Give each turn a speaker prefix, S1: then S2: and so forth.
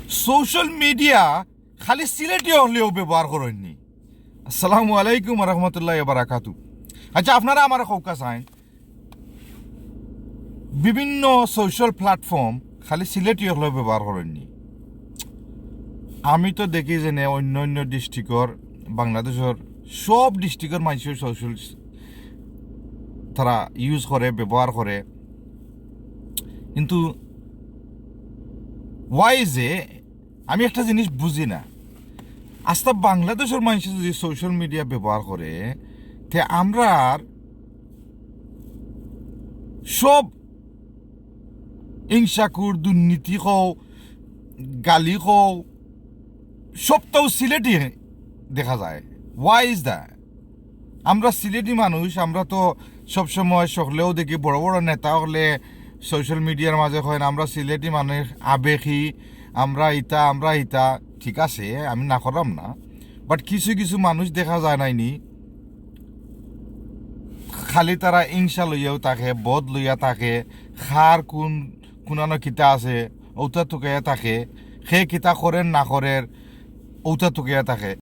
S1: Social media খালি সিলেটি হলেও ব্যবহার করেননি। আসসালামু আলাইকুম রহমতুল্লাহ বারাকাতু। আচ্ছা, আপনারা আমার কৌকা চান বিভিন্ন সোশ্যাল প্ল্যাটফর্ম খালি সিলেটি হলেও ব্যবহার করেননি। আমি তো দেখি যে অন্য অন্য ডিস্ট্রিক্টর বাংলাদেশের সব ডিস্ট্রিক্টর মানুষের সোশ্যাল তারা ইউজ করে, ব্যবহার করে, কিন্তু ওয়াই যে আমি একটা জিনিস বুঝি না। আস্তা বাংলাদেশের মানুষ যদি সোশ্যাল মিডিয়া ব্যবহার করে, তে আমরা সব হিংসাকুর, দুর্নীতি কও, গালি কও, সবটাও সিলেটি দেখা যায়। Why is that? আমরা সিলেটি মানুষ, আমরা তো সবসময় সকলেও দেখি বড় বড় নেতা হলে সোশ্যাল মিডিয়ার মাঝে হয় না আমরা সিলেটি মানুষ আবেগী, আমরা ইতা ঠিক আছে, আমি না করলাম না, বাট কিছু কিছু মানুষ দেখা যায় নাইনি খালি তারা হিংসা লইয়াও থাকে, বদ লইয়া থাকে, খার কোনানো কিতা আছে ঔতা টুকাইয়া থাকে, সে কিতা করেন না করেন ঔতা টুকাইয়া থাকে।